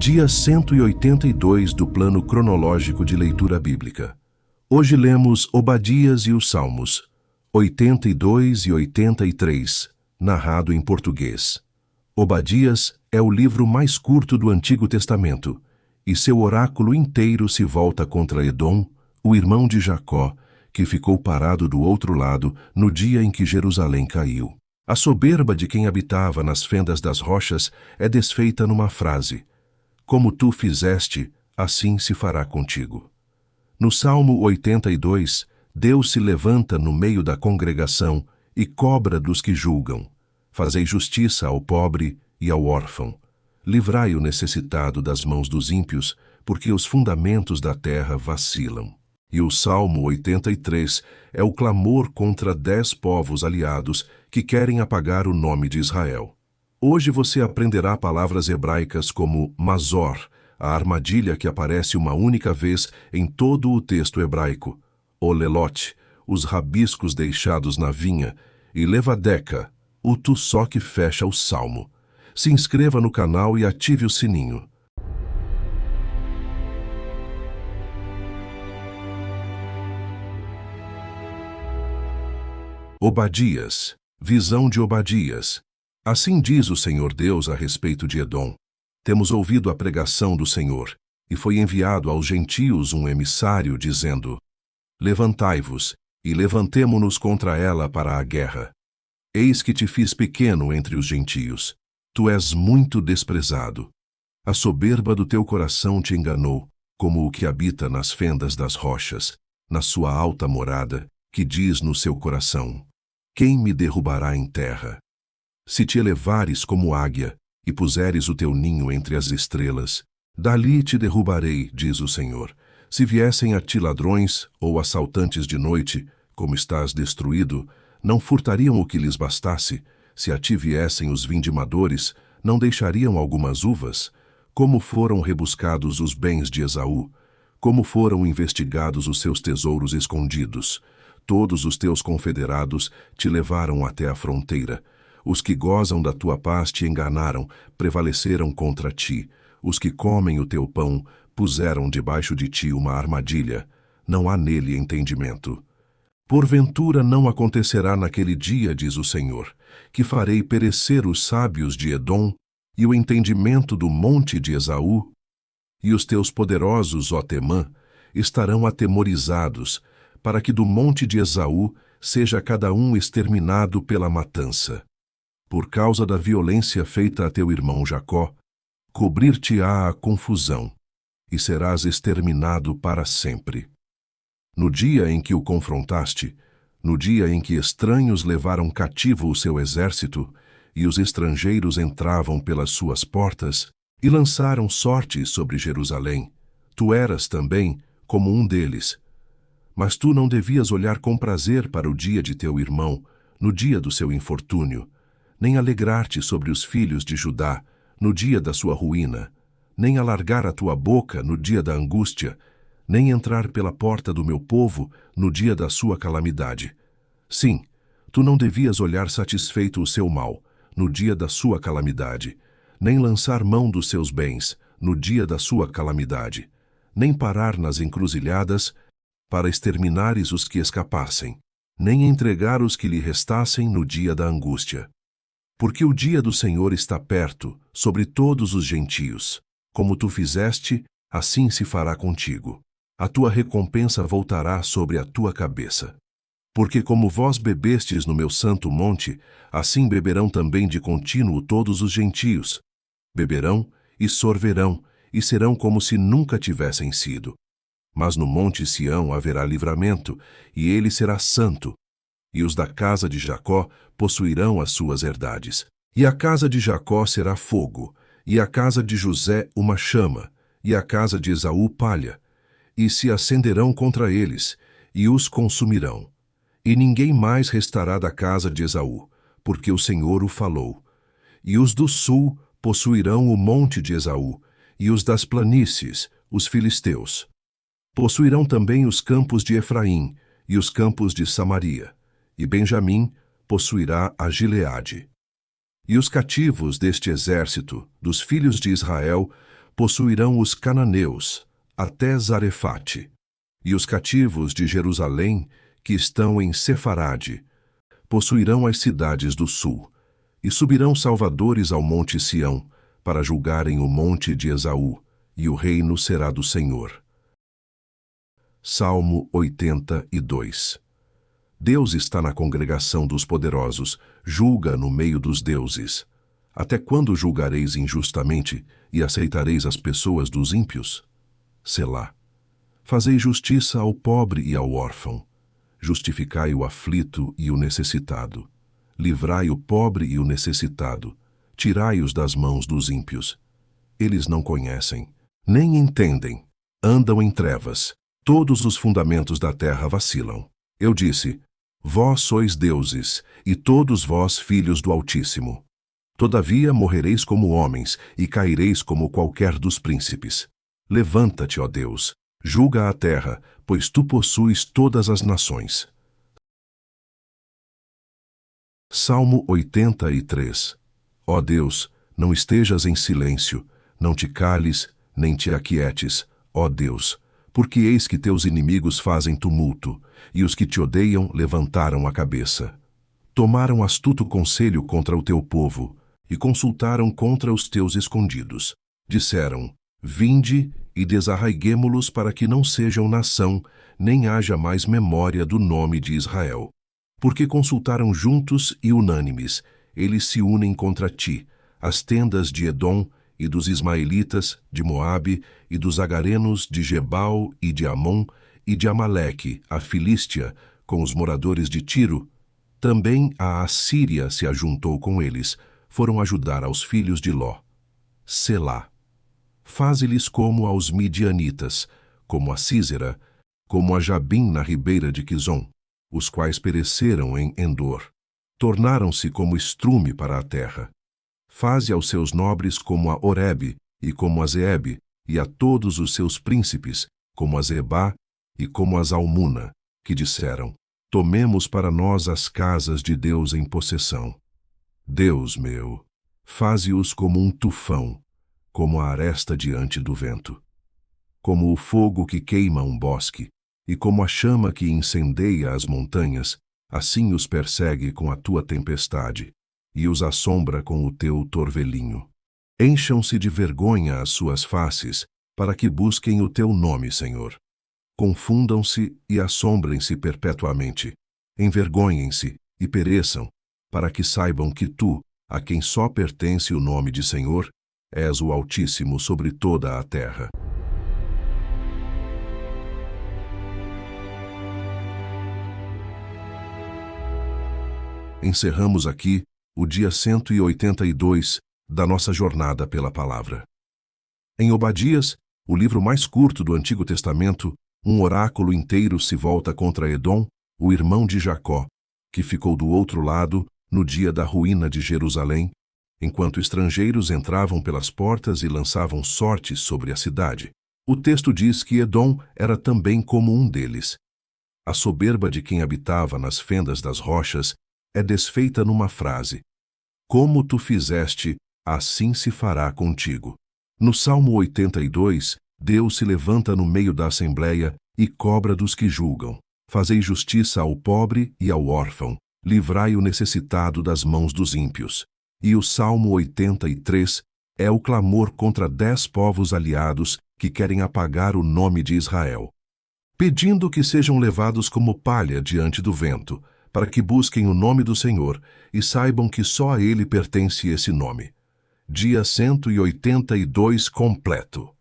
Dia 182 do plano cronológico de leitura bíblica. Hoje lemos Obadias e os Salmos, 82 e 83, narrado em português. Obadias é o livro mais curto do Antigo Testamento, e seu oráculo inteiro se volta contra Edom, o irmão de Jacó, que ficou parado do outro lado no dia em que Jerusalém caiu. A soberba de quem habitava nas fendas das rochas é desfeita numa frase: como tu fizeste, assim se fará contigo. No Salmo 82, Deus se levanta no meio da congregação e cobra dos que julgam. Fazei justiça ao pobre e ao órfão. Livrai o necessitado das mãos dos ímpios, porque os fundamentos da terra vacilam. E o Salmo 83 é o clamor contra 10 povos aliados que querem apagar o nome de Israel. Hoje você aprenderá palavras hebraicas como Mazor, a armadilha que aparece uma única vez em todo o texto hebraico, Olelot, os rabiscos deixados na vinha, e Levadeca, o tussó que fecha o salmo. Se inscreva no canal e ative o sininho. Obadias, visão de Obadias. Assim diz o Senhor Deus a respeito de Edom. Temos ouvido a pregação do Senhor, e foi enviado aos gentios um emissário, dizendo: levantai-vos, e levantemo-nos contra ela para a guerra. Eis que te fiz pequeno entre os gentios. Tu és muito desprezado. A soberba do teu coração te enganou, como o que habita nas fendas das rochas, na sua alta morada, que diz no seu coração: quem me derrubará em terra? Se te elevares como águia, e puseres o teu ninho entre as estrelas, dali te derrubarei, diz o Senhor. Se viessem a ti ladrões ou assaltantes de noite, como estás destruído, não furtariam o que lhes bastasse. Se a ti viessem os vindimadores, não deixariam algumas uvas? Como foram rebuscados os bens de Esaú? Como foram investigados os seus tesouros escondidos? Todos os teus confederados te levaram até a fronteira. Os que gozam da tua paz te enganaram, prevaleceram contra ti. Os que comem o teu pão puseram debaixo de ti uma armadilha. Não há nele entendimento. Porventura não acontecerá naquele dia, diz o Senhor, que farei perecer os sábios de Edom e o entendimento do monte de Esaú? E os teus poderosos, ó Temã, estarão atemorizados, para que do monte de Esaú seja cada um exterminado pela matança. Por causa da violência feita a teu irmão Jacó, cobrir-te-á a confusão, e serás exterminado para sempre. No dia em que o confrontaste, no dia em que estranhos levaram cativo o seu exército, e os estrangeiros entravam pelas suas portas, e lançaram sorte sobre Jerusalém, tu eras também como um deles. Mas tu não devias olhar com prazer para o dia de teu irmão, no dia do seu infortúnio, nem alegrar-te sobre os filhos de Judá, no dia da sua ruína, nem alargar a tua boca no dia da angústia, nem entrar pela porta do meu povo no dia da sua calamidade. Sim, tu não devias olhar satisfeito o seu mal, no dia da sua calamidade, nem lançar mão dos seus bens, no dia da sua calamidade, nem parar nas encruzilhadas, para exterminares os que escapassem, nem entregar os que lhe restassem no dia da angústia. Porque o dia do Senhor está perto, sobre todos os gentios. Como tu fizeste, assim se fará contigo. A tua recompensa voltará sobre a tua cabeça. Porque como vós bebestes no meu santo monte, assim beberão também de contínuo todos os gentios. Beberão e sorverão, e serão como se nunca tivessem sido. Mas no monte Sião haverá livramento, e ele será santo. E os da casa de Jacó possuirão as suas herdades. E a casa de Jacó será fogo, e a casa de José uma chama, e a casa de Esaú palha. E se acenderão contra eles, e os consumirão. E ninguém mais restará da casa de Esaú, porque o Senhor o falou. E os do sul possuirão o monte de Esaú, e os das planícies, os filisteus. Possuirão também os campos de Efraim, e os campos de Samaria. E Benjamim possuirá a Gileade. E os cativos deste exército, dos filhos de Israel, possuirão os cananeus, até Zarefate, e os cativos de Jerusalém, que estão em Sefarade, possuirão as cidades do sul, e subirão salvadores ao monte Sião, para julgarem o monte de Esaú, e o reino será do Senhor. Salmo 82. Deus está na congregação dos poderosos, julga no meio dos deuses. Até quando julgareis injustamente e aceitareis as pessoas dos ímpios? Selá. Fazei justiça ao pobre e ao órfão. Justificai o aflito e o necessitado. Livrai o pobre e o necessitado. Tirai-os das mãos dos ímpios. Eles não conhecem, nem entendem. Andam em trevas. Todos os fundamentos da terra vacilam. Eu disse: vós sois deuses, e todos vós filhos do Altíssimo. Todavia morrereis como homens, e caireis como qualquer dos príncipes. Levanta-te, ó Deus, julga a terra, pois tu possuis todas as nações. Salmo 83. Ó Deus, não estejas em silêncio, não te cales, nem te aquietes, ó Deus, porque eis que teus inimigos fazem tumulto, e os que te odeiam levantaram a cabeça. Tomaram astuto conselho contra o teu povo, e consultaram contra os teus escondidos. Disseram: vinde e desarraiguemo-los para que não sejam nação, nem haja mais memória do nome de Israel. Porque consultaram juntos e unânimes, eles se unem contra ti, as tendas de Edom e dos ismaelitas, de Moabe, e dos agarenos de Gebal e de Amon, e de Amaleque, a Filístia, com os moradores de Tiro. Também a Assíria se ajuntou com eles, foram ajudar aos filhos de Ló. Selá. Faze-lhes como aos midianitas, como a Sísera, como a Jabim na ribeira de Quizon, os quais pereceram em Endor. Tornaram-se como estrume para a terra. Faze aos seus nobres como a Oreb e como a Zeebe, e a todos os seus príncipes, como a Zebá e como a Zalmuna, que disseram: tomemos para nós as casas de Deus em possessão. Deus meu, faze-os como um tufão, como a aresta diante do vento. Como o fogo que queima um bosque, e como a chama que incendeia as montanhas, assim os persegue com a tua tempestade, e os assombra com o teu torvelinho. Encham-se de vergonha as suas faces, para que busquem o teu nome, Senhor. Confundam-se e assombrem-se perpetuamente. Envergonhem-se e pereçam, para que saibam que tu, a quem só pertence o nome de Senhor, és o Altíssimo sobre toda a terra. Encerramos aqui o dia 182 da nossa jornada pela palavra. Em Obadias, o livro mais curto do Antigo Testamento, um oráculo inteiro se volta contra Edom, o irmão de Jacó, que ficou do outro lado no dia da ruína de Jerusalém, enquanto estrangeiros entravam pelas portas e lançavam sortes sobre a cidade. O texto diz que Edom era também como um deles. A soberba de quem habitava nas fendas das rochas é desfeita numa frase: como tu fizeste, assim se fará contigo. No Salmo 82, Deus se levanta no meio da assembleia e cobra dos que julgam. Fazei justiça ao pobre e ao órfão, livrai o necessitado das mãos dos ímpios. E o Salmo 83 é o clamor contra 10 povos aliados que querem apagar o nome de Israel, pedindo que sejam levados como palha diante do vento, para que busquem o nome do Senhor e saibam que só a Ele pertence esse nome. Dia 182 completo.